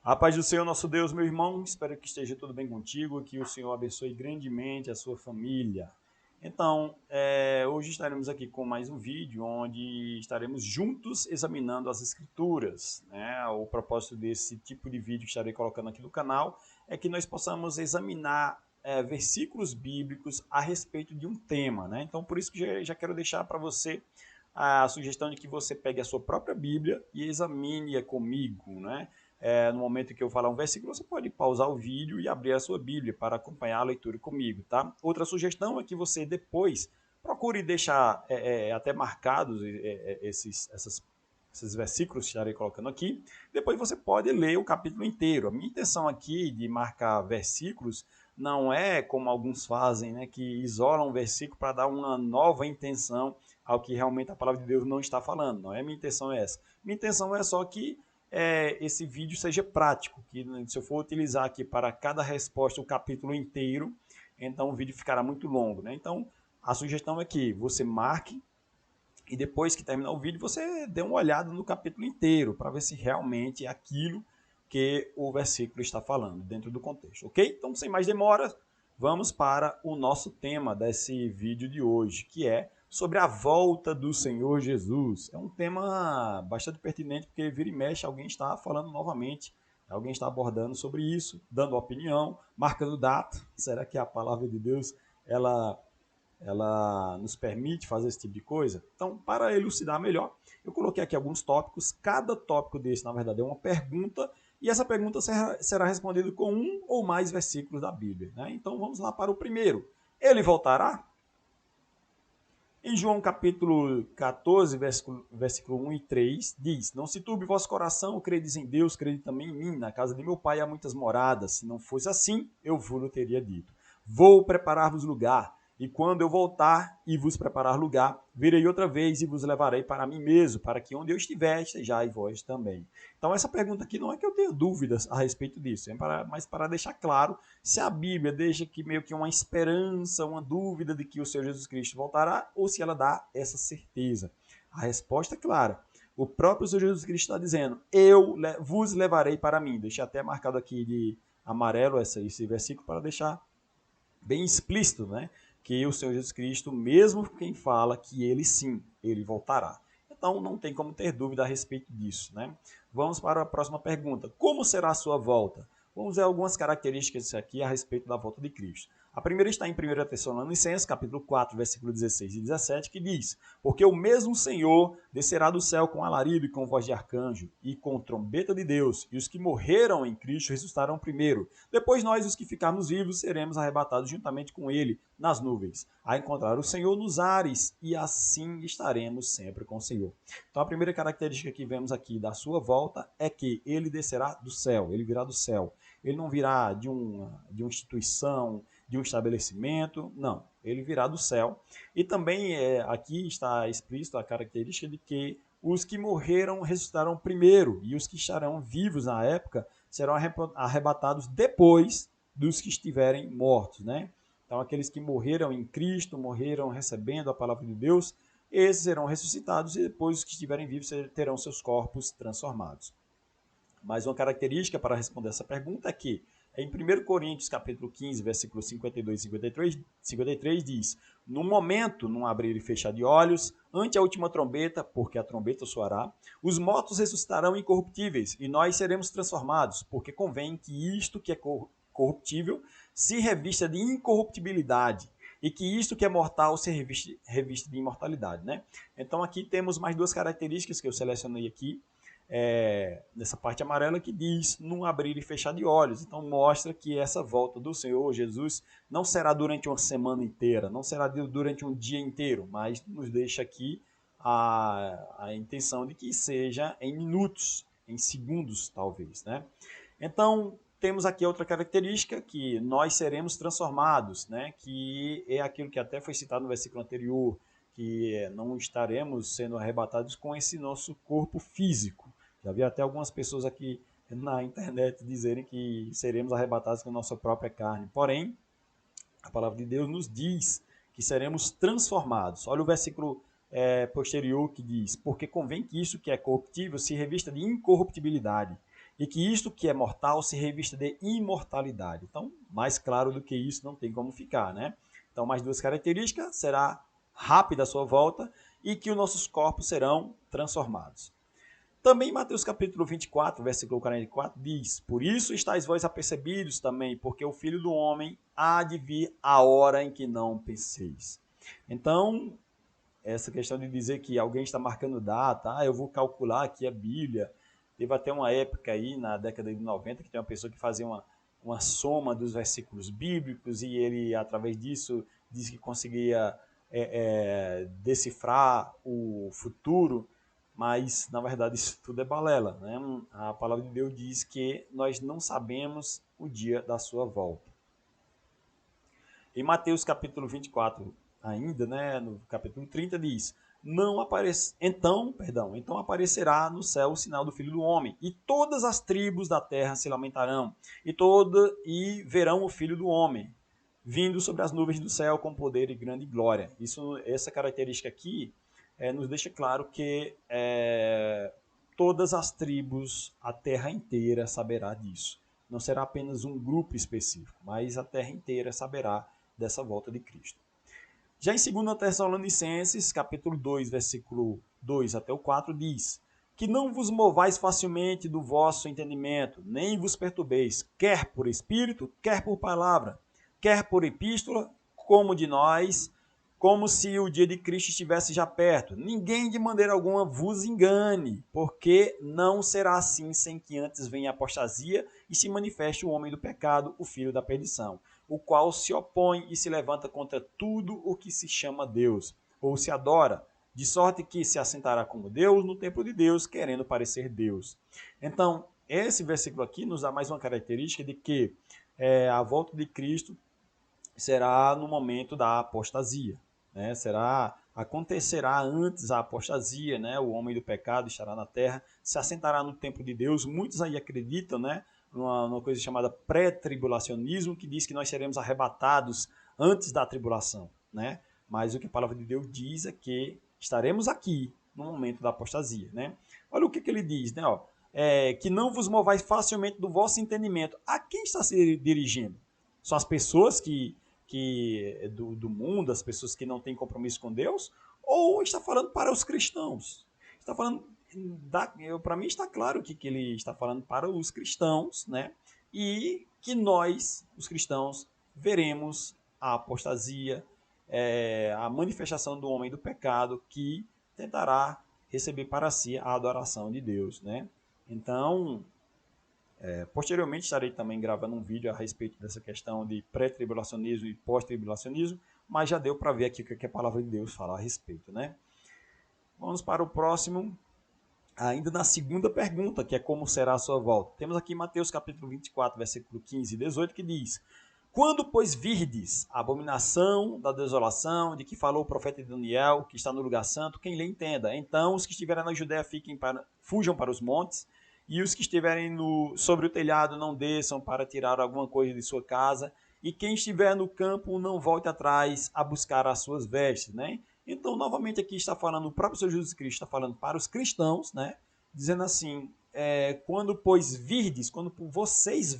A paz do Senhor, nosso Deus, meu irmão, espero que esteja tudo bem contigo, que o Senhor abençoe grandemente a sua família. Então, hoje estaremos aqui com mais um vídeo onde estaremos juntos examinando as Escrituras, né? O propósito desse tipo de vídeo que estarei colocando aqui no canal é que nós possamos examinar versículos bíblicos a respeito de um tema, né? Então, por isso que já quero deixar para você a sugestão de que você pegue a sua própria Bíblia e examine-a comigo, né? No momento que eu falar um versículo, você pode pausar o vídeo e abrir a sua Bíblia para acompanhar a leitura comigo, tá? Outra sugestão é que você depois procure deixar até marcados esses versículos que estarei colocando aqui. Depois você pode ler o capítulo inteiro. A minha intenção aqui de marcar versículos não é como alguns fazem, né, que isolam um versículo para dar uma nova intenção ao que realmente a palavra de Deus não está falando. Não é minha intenção essa. Minha intenção é só que esse vídeo seja prático, que se eu for utilizar aqui para cada resposta o capítulo inteiro, então o vídeo ficará muito longo, né? Então, a sugestão é que você marque e depois que terminar o vídeo, você dê uma olhada no capítulo inteiro para ver se realmente é aquilo que o versículo está falando dentro do contexto, ok? Então, sem mais demora, vamos para o nosso tema desse vídeo de hoje, que é sobre a volta do Senhor Jesus. É um tema bastante pertinente, porque vira e mexe alguém está falando novamente, alguém está abordando sobre isso, dando opinião, marcando data. Será que a palavra de Deus ela nos permite fazer esse tipo de coisa? Então, para elucidar melhor, eu coloquei aqui alguns tópicos. Cada tópico desse, na verdade, é uma pergunta, e essa pergunta será respondida com um ou mais versículos da Bíblia, né? Então, vamos lá para o primeiro. Ele voltará? Em João capítulo 14, versículo 1 e 3, diz: Não se turbe vosso coração, credes em Deus, crede também em mim. Na casa de meu pai há muitas moradas. Se não fosse assim, eu vos teria dito. Vou preparar-vos lugar. E quando eu voltar e vos preparar lugar, virei outra vez e vos levarei para mim mesmo, para que onde eu estiver, estejais vós também. Então, essa pergunta aqui não é que eu tenha dúvidas a respeito disso, mas para deixar claro se a Bíblia deixa que meio que uma esperança, uma dúvida de que o Senhor Jesus Cristo voltará, ou se ela dá essa certeza. A resposta é clara. O próprio Senhor Jesus Cristo está dizendo: eu vos levarei para mim. Deixa até marcado aqui de amarelo esse versículo para deixar bem explícito, né? Que o Senhor Jesus Cristo, mesmo quem fala que ele sim, ele voltará. Então não tem como ter dúvida a respeito disso, né? Vamos para a próxima pergunta. Como será a sua volta? Vamos ver algumas características aqui a respeito da volta de Cristo. A primeira está em 1 Tessalonicenses, capítulo 4, versículo 16 e 17, que diz: Porque o mesmo Senhor descerá do céu com alarido e com voz de arcanjo, e com trombeta de Deus, e os que morreram em Cristo ressuscitarão primeiro. Depois nós, os que ficarmos vivos, seremos arrebatados juntamente com ele nas nuvens, a encontrar o Senhor nos ares, e assim estaremos sempre com o Senhor. Então a primeira característica que vemos aqui da sua volta é que ele descerá do céu, ele virá do céu. Ele não virá de uma instituição, de um estabelecimento, não. Ele virá do céu. E também aqui está explícito a característica de que os que morreram ressuscitarão primeiro, e os que estarão vivos na época serão arrebatados depois dos que estiverem mortos, né? Então, aqueles que morreram em Cristo, morreram recebendo a palavra de Deus, esses serão ressuscitados e depois os que estiverem vivos terão seus corpos transformados. Mas uma característica para responder essa pergunta é que em 1 Coríntios capítulo 15, versículos 52 e 53 diz: No momento, num abrir e fechar de olhos, ante a última trombeta, porque a trombeta soará, os mortos ressuscitarão incorruptíveis, e nós seremos transformados, porque convém que isto que é corruptível se revista de incorruptibilidade, e que isto que é mortal se revista de imortalidade, né? Então aqui temos mais duas características que eu selecionei aqui, nessa parte amarela, que diz num abrir e fechar de olhos. Então mostra que essa volta do Senhor Jesus não será durante uma semana inteira, não será durante um dia inteiro, mas nos deixa aqui a intenção de que seja em minutos, em segundos talvez, né? Então temos aqui outra característica, que nós seremos transformados, né? Que é aquilo que até foi citado no versículo anterior, que não estaremos sendo arrebatados com esse nosso corpo físico. Já vi até algumas pessoas aqui na internet dizerem que seremos arrebatados com a nossa própria carne. Porém, a palavra de Deus nos diz que seremos transformados. Olha o versículo posterior que diz: Porque convém que isso que é corruptível se revista de incorruptibilidade, e que isto que é mortal se revista de imortalidade. Então, mais claro do que isso não tem como ficar, né? Então, mais duas características, será rápida a sua volta e que os nossos corpos serão transformados. Também em Mateus capítulo 24, versículo 44, diz: Por isso estáis vós apercebidos também, porque o Filho do Homem há de vir a hora em que não penseis. Então, essa questão de dizer que alguém está marcando data, eu vou calcular aqui a Bíblia. Teve até uma época aí, na década de 90, que tem uma pessoa que fazia uma soma dos versículos bíblicos e ele, através disso, disse que conseguia decifrar o futuro, mas, na verdade, isso tudo é balela, né? A palavra de Deus diz que nós não sabemos o dia da sua volta. Em Mateus capítulo 24, ainda, né, no capítulo 30, diz: então aparecerá no céu o sinal do Filho do Homem, e todas as tribos da terra se lamentarão, e verão o Filho do Homem, vindo sobre as nuvens do céu com poder e grande glória. Essa característica aqui nos deixa claro que todas as tribos, a terra inteira saberá disso. Não será apenas um grupo específico, mas a terra inteira saberá dessa volta de Cristo. Já em 2 Tessalonicenses, capítulo 2, versículo 2 até o 4, diz: Que não vos movais facilmente do vosso entendimento, nem vos perturbeis, quer por espírito, quer por palavra, quer por epístola, como de nós, como se o dia de Cristo estivesse já perto. Ninguém de maneira alguma vos engane, porque não será assim sem que antes venha a apostasia e se manifeste o homem do pecado, o filho da perdição, o qual se opõe e se levanta contra tudo o que se chama Deus, ou se adora, de sorte que se assentará como Deus no templo de Deus, querendo parecer Deus. Então, esse versículo aqui nos dá mais uma característica de que a volta de Cristo será no momento da apostasia, né? Acontecerá antes a apostasia, né? O homem do pecado estará na terra, se assentará no templo de Deus. Muitos aí acreditam, né? Numa coisa chamada pré-tribulacionismo, que diz que nós seremos arrebatados antes da tribulação, né? Mas o que a palavra de Deus diz é que estaremos aqui no momento da apostasia, né? Olha o que ele diz, né? Que não vos movais facilmente do vosso entendimento. A quem está se dirigindo? São as pessoas do mundo, as pessoas que não têm compromisso com Deus, ou está falando para os cristãos? Está falando, para mim está claro que ele está falando para os cristãos, né? E que nós, os cristãos, veremos a apostasia, a manifestação do homem do pecado que tentará receber para si a adoração de Deus, né? Então, posteriormente estarei também gravando um vídeo a respeito dessa questão de pré-tribulacionismo e pós-tribulacionismo, mas já deu para ver aqui o que a palavra de Deus fala a respeito, né? Vamos para o próximo, ainda na segunda pergunta, que é como será a sua volta. Temos aqui Mateus capítulo 24, versículo 15 e 18, que diz: Quando, pois, virdes a abominação da desolação, de que falou o profeta Daniel, que está no lugar santo, quem lhe entenda. Então os que estiverem na Judéia fujam para os montes, e os que estiverem sobre o telhado não desçam para tirar alguma coisa de sua casa, e quem estiver no campo não volte atrás a buscar as suas vestes, né? Então, novamente aqui está falando, o próprio Senhor Jesus Cristo está falando para os cristãos, né? Dizendo assim, quando pois virdes, quando vocês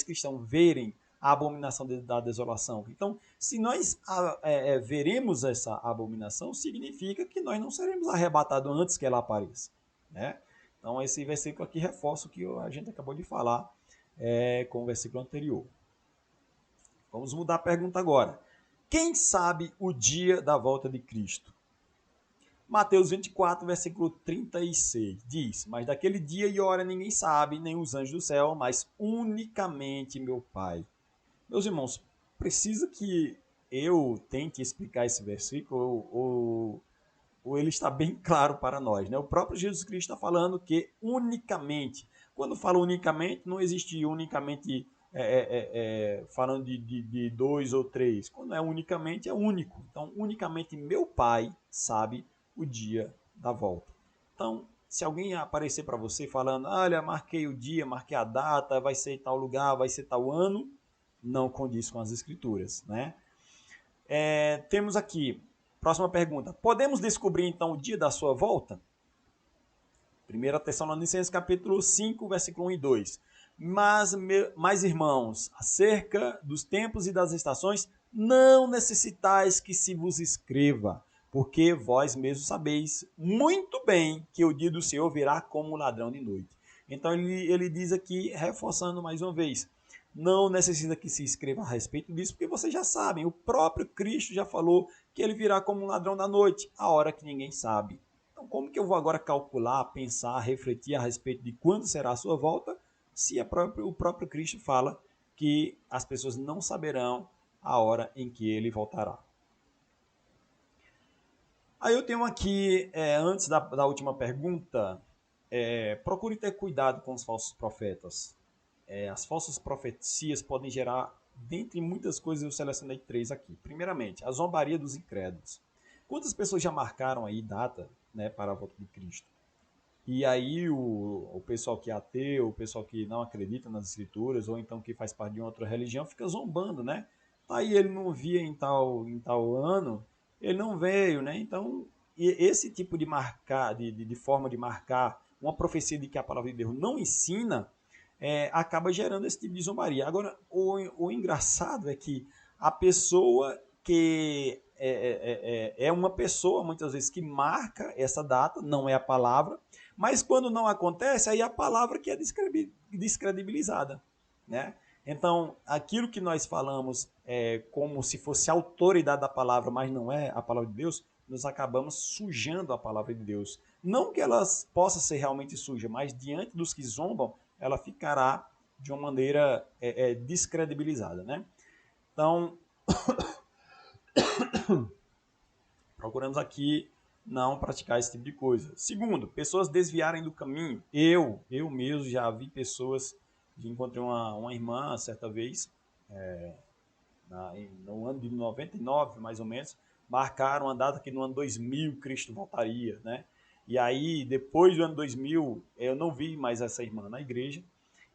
cristãos verem a abominação da desolação. Então, se nós veremos essa abominação, significa que nós não seremos arrebatados antes que ela apareça, né? Então, esse versículo aqui reforça o que a gente acabou de falar com o versículo anterior. Vamos mudar a pergunta agora. Quem sabe o dia da volta de Cristo? Mateus 24, versículo 36, diz: Mas daquele dia e hora ninguém sabe, nem os anjos do céu, mas unicamente meu Pai. Meus irmãos, precisa que eu tente explicar esse versículo ou ele está bem claro para nós, né? O próprio Jesus Cristo está falando que unicamente, quando fala unicamente, não existe unicamente falando de dois ou três. Quando é unicamente, é único. Então, unicamente meu Pai sabe o dia da volta. Então, se alguém aparecer para você falando, olha, marquei o dia, marquei a data, vai ser tal lugar, vai ser tal ano, não condiz com as escrituras, né? Temos aqui, próxima pergunta. Podemos descobrir então o dia da sua volta? 1 Tessalonicenses capítulo 5, versículo 1 e 2. Mas, irmãos, acerca dos tempos e das estações, não necessitais que se vos escreva, porque vós mesmos sabeis muito bem que o dia do Senhor virá como ladrão de noite. Então ele diz aqui, reforçando mais uma vez, não necessita que se escreva a respeito disso, porque vocês já sabem, o próprio Cristo já falou que ele virá como um ladrão da noite, a hora que ninguém sabe. Então, como que eu vou agora calcular, pensar, refletir a respeito de quando será a sua volta, se o próprio Cristo fala que as pessoas não saberão a hora em que ele voltará? Aí eu tenho aqui, antes da última pergunta, procure ter cuidado com os falsos profetas. As falsas profecias podem gerar, dentre muitas coisas, eu selecionei 3 aqui. Primeiramente, a zombaria dos incrédulos. Quantas pessoas já marcaram aí data, né, para a volta de Cristo? E aí o pessoal que é ateu, o pessoal que não acredita nas escrituras, ou então que faz parte de outra religião, fica zombando, né? Aí ele não via em tal ano, ele não veio, né? Então, esse tipo de marcar, de forma de marcar uma profecia de que a palavra de Deus não ensina, acaba gerando esse tipo de zombaria. Agora, o engraçado é que a pessoa que é uma pessoa, muitas vezes, que marca essa data, não é a palavra, mas quando não acontece, aí a palavra que é descredibilizada, né? Então, aquilo que nós falamos como se fosse a autoridade da palavra, mas não é a palavra de Deus, nós acabamos sujando a palavra de Deus. Não que ela possa ser realmente suja, mas diante dos que zombam, ela ficará de uma maneira descredibilizada, né? Então, procuramos aqui não praticar esse tipo de coisa. Segundo, pessoas desviarem do caminho. Eu mesmo já vi pessoas, encontrei uma irmã certa vez, no ano de 99, mais ou menos, marcaram a data que no ano 2000 Cristo voltaria, né? E aí, depois do ano 2000, eu não vi mais essa irmã na igreja,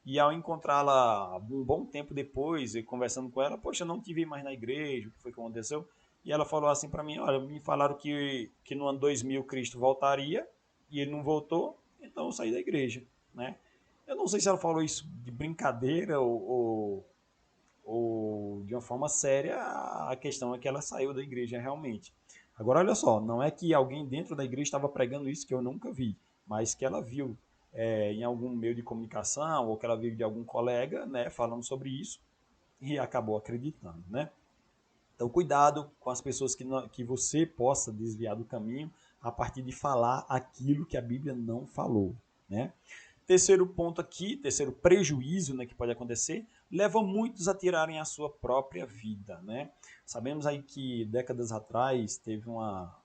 e ao encontrá-la um bom tempo depois, e conversando com ela, poxa, eu não te vi mais na igreja, o que foi que aconteceu? E ela falou assim para mim, olha, me falaram que no ano 2000 Cristo voltaria, e ele não voltou, então eu saí da igreja, né? Eu não sei se ela falou isso de brincadeira ou de uma forma séria, a questão é que ela saiu da igreja realmente. Agora, olha só, não é que alguém dentro da igreja estava pregando isso, que eu nunca vi, mas que ela viu em algum meio de comunicação, ou que ela viu de algum colega, né, falando sobre isso, e acabou acreditando, né? Então, cuidado com as pessoas que você possa desviar do caminho a partir de falar aquilo que a Bíblia não falou, né? Terceiro ponto aqui, terceiro prejuízo, né, que pode acontecer, leva muitos a tirarem a sua própria vida, né? Sabemos aí que décadas atrás teve uma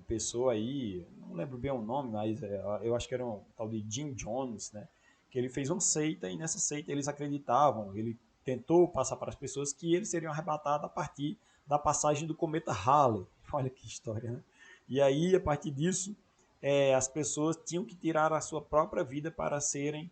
pessoa aí, não lembro bem o nome, mas eu acho que era um tal de Jim Jones, né? Que ele fez uma seita e nessa seita eles acreditavam, ele tentou passar para as pessoas que eles seriam arrebatados a partir da passagem do cometa Halley. Olha que história, né? E aí, a partir disso, as pessoas tinham que tirar a sua própria vida para serem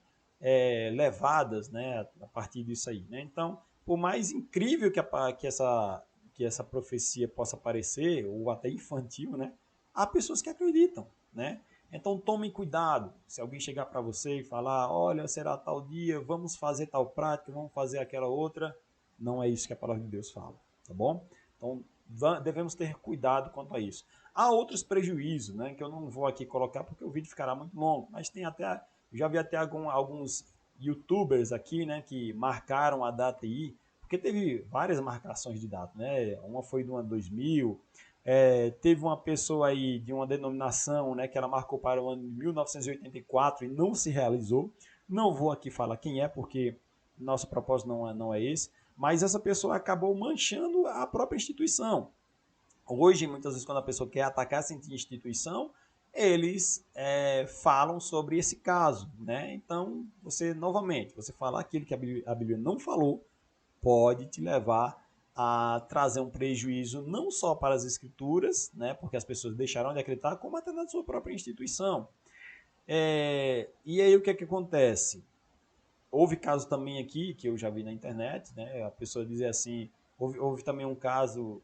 levadas, né, a partir disso aí, né? Então, por mais incrível que essa profecia possa parecer, ou até infantil, né, há pessoas que acreditam, né? Então tomem cuidado. Se alguém chegar para você e falar, olha, será tal dia, vamos fazer tal prática, vamos fazer aquela outra, não é isso que a palavra de Deus fala, tá bom? Então devemos ter cuidado quanto a isso. Há outros prejuízos, né, que eu não vou aqui colocar porque o vídeo ficará muito longo, mas tem até, já vi até alguns youtubers aqui, né, que marcaram a data aí, porque teve várias marcações de data, né? Uma foi do ano 2000, teve uma pessoa aí de uma denominação, né, que ela marcou para o ano de 1984 e não se realizou. Não vou aqui falar quem é, porque nosso propósito não é esse, mas essa pessoa acabou manchando a própria instituição. Hoje, muitas vezes, quando a pessoa quer atacar essa instituição, eles falam sobre esse caso, né? Então, novamente, você falar aquilo que a Bíblia não falou, pode te levar a trazer um prejuízo não só para as escrituras, né, porque as pessoas deixarão de acreditar, como até na sua própria instituição. E aí o que é que acontece? Houve caso também aqui, que eu já vi na internet, né, a pessoa dizer assim, houve também um caso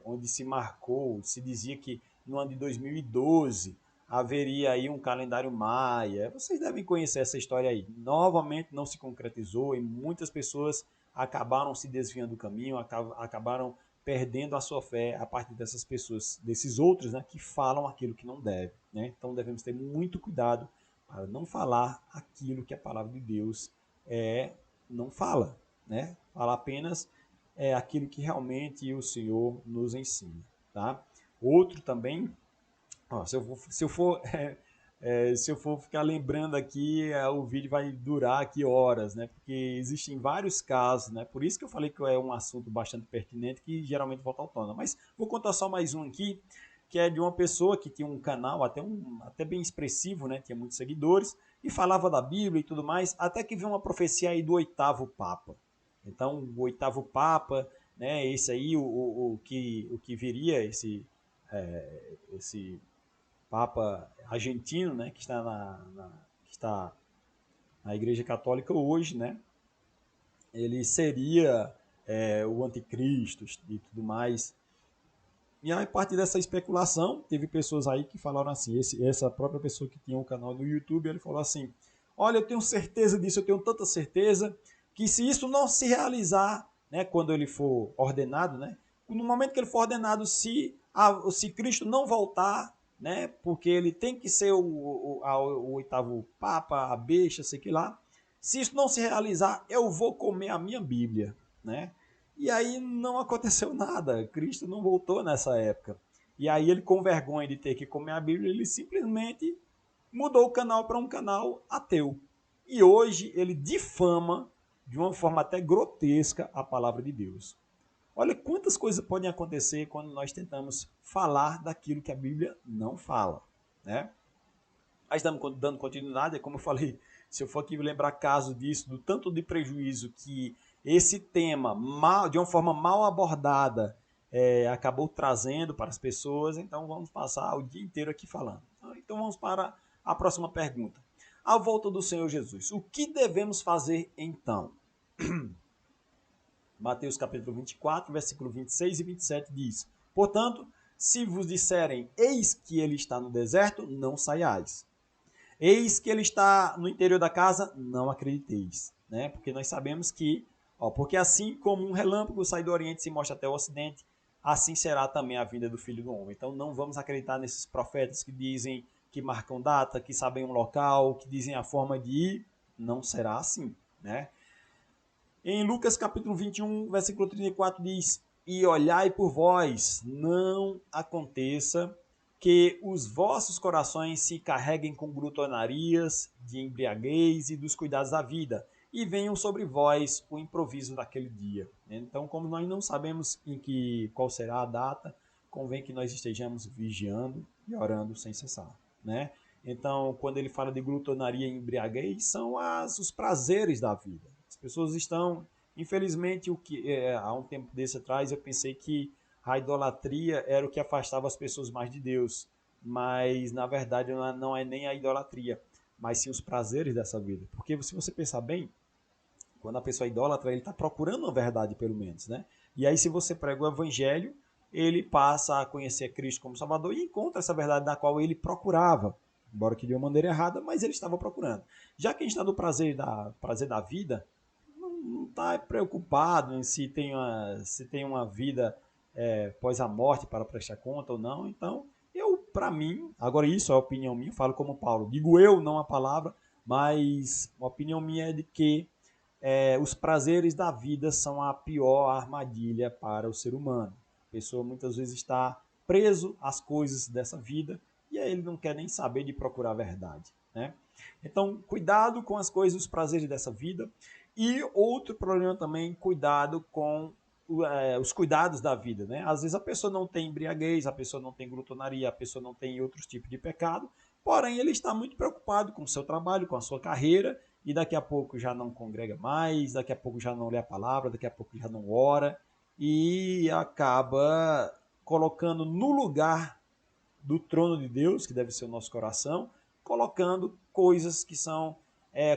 onde se marcou, se dizia que no ano de 2012 haveria aí um calendário maia. Vocês devem conhecer essa história aí. Novamente não se concretizou e muitas pessoas acabaram se desviando do caminho, acabaram perdendo a sua fé a partir dessas pessoas, desses outros, né, que falam aquilo que não deve, né? Então devemos ter muito cuidado para não falar aquilo que a palavra de Deus não fala, né? Fala apenas aquilo que realmente o Senhor nos ensina, tá? Outro também, ó, se eu for ficar lembrando aqui, o vídeo vai durar aqui horas, né? Porque existem vários casos, né? Por isso que eu falei que é um assunto bastante pertinente que geralmente volta à tona. Mas vou contar só mais um aqui, que é de uma pessoa que tinha um canal até bem expressivo, né? Tinha muitos seguidores e falava da Bíblia e tudo mais, até que veio uma profecia aí do oitavo Papa. Então, o oitavo Papa, né? Esse aí, o que viria, esse Papa argentino, né, que está que está na Igreja Católica hoje, né, ele seria o anticristo e tudo mais. E aí, a partir dessa especulação, teve pessoas aí que falaram assim, essa própria pessoa que tinha um canal no YouTube, ele falou assim, olha, eu tenho certeza disso, eu tenho tanta certeza, que se isso não se realizar, né, quando ele for ordenado, né, no momento que ele for ordenado, se Cristo não voltar, né, porque ele tem que ser o oitavo Papa, a besta, sei que lá, se isso não se realizar, eu vou comer a minha Bíblia, né? E aí não aconteceu nada, Cristo não voltou nessa época. E aí ele, com vergonha de ter que comer a Bíblia, ele simplesmente mudou o canal para um canal ateu. E hoje ele difama de uma forma até grotesca a palavra de Deus. Olha quantas coisas podem acontecer quando nós tentamos falar daquilo que a Bíblia não fala, né? Mas dando continuidade, é como eu falei, se eu for aqui lembrar caso disso, do tanto de prejuízo que esse tema, de uma forma mal abordada, acabou trazendo para as pessoas, então vamos passar o dia inteiro aqui falando. Então vamos para a próxima pergunta. À volta do Senhor Jesus, o que devemos fazer então? Mateus capítulo 24, versículo 26 e 27 diz, portanto, se vos disserem, eis que ele está no deserto, não saiais. Eis que ele está no interior da casa, não acrediteis, né? Porque nós sabemos que, porque assim como um relâmpago sai do Oriente e se mostra até o Ocidente, assim será também a vinda do Filho do Homem. Então não vamos acreditar nesses profetas que dizem que marcam data, que sabem um local, que dizem a forma de ir. Não será assim, né? Em Lucas capítulo 21, versículo 34 diz, e olhai por vós, não aconteça que os vossos corações se carreguem com glutonarias, de embriaguez e dos cuidados da vida, e venham sobre vós o improviso daquele dia. Então, como nós não sabemos qual será a data, convém que nós estejamos vigiando e orando sem cessar, né? Então, quando ele fala de glutonaria e embriaguez, são os prazeres da vida. As pessoas estão, infelizmente, há um tempo desse atrás eu pensei que a idolatria era o que afastava as pessoas mais de Deus, mas na verdade não é nem a idolatria, mas sim os prazeres dessa vida. Porque se você pensar bem, quando a pessoa é idólatra, ele está procurando a verdade, pelo menos, né? E aí, se você prega o evangelho, ele passa a conhecer Cristo como Salvador e encontra essa verdade da qual ele procurava, embora que de uma maneira errada, mas ele estava procurando. Já que a gente está no prazer da vida, não está preocupado em se tem uma vida pós a morte para prestar conta ou não. Então, para mim, agora isso é a opinião minha, falo como Paulo, digo eu, não a palavra, mas a opinião minha é de que os prazeres da vida são a pior armadilha para o ser humano. A pessoa muitas vezes está preso às coisas dessa vida e aí ele não quer nem saber de procurar a verdade, né? Então, cuidado com as coisas, os prazeres dessa vida. E outro problema também, cuidado com os cuidados da vida, né? Às vezes a pessoa não tem embriaguez, a pessoa não tem glutonaria, a pessoa não tem outros tipos de pecado, porém ele está muito preocupado com o seu trabalho, com a sua carreira, e daqui a pouco já não congrega mais, daqui a pouco já não lê a palavra, daqui a pouco já não ora, e acaba colocando no lugar do trono de Deus, que deve ser o nosso coração, colocando coisas que são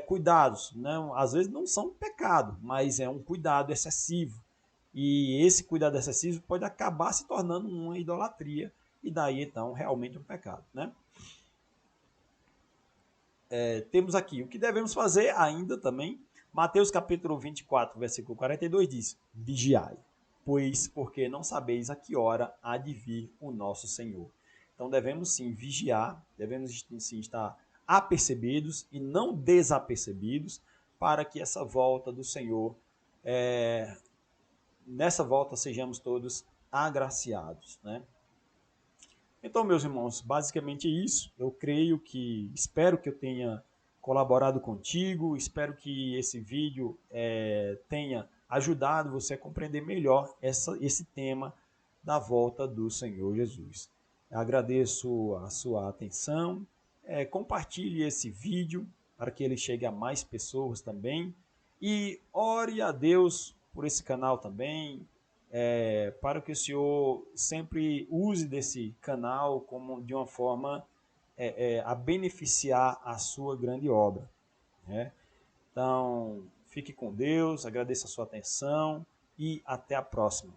cuidados. Né? Às vezes não são pecado, mas é um cuidado excessivo. E esse cuidado excessivo pode acabar se tornando uma idolatria, e daí então realmente um pecado. Né? temos aqui o que devemos fazer ainda também. Mateus capítulo 24, versículo 42 diz: vigiai, pois porque não sabeis a que hora há de vir o nosso Senhor. Então devemos sim vigiar, devemos sim estar apercebidos e não desapercebidos, para que essa volta do Senhor, nessa volta sejamos todos agraciados, né? Então, meus irmãos, basicamente isso. Eu creio que, espero que eu tenha colaborado contigo, espero que esse vídeo tenha ajudado você a compreender melhor esse tema da volta do Senhor Jesus. Eu agradeço a sua atenção, compartilhe esse vídeo para que ele chegue a mais pessoas também e ore a Deus por esse canal também, para que o senhor sempre use desse canal como de uma forma a beneficiar a sua grande obra, né? Então, fique com Deus, agradeço a sua atenção e até a próxima.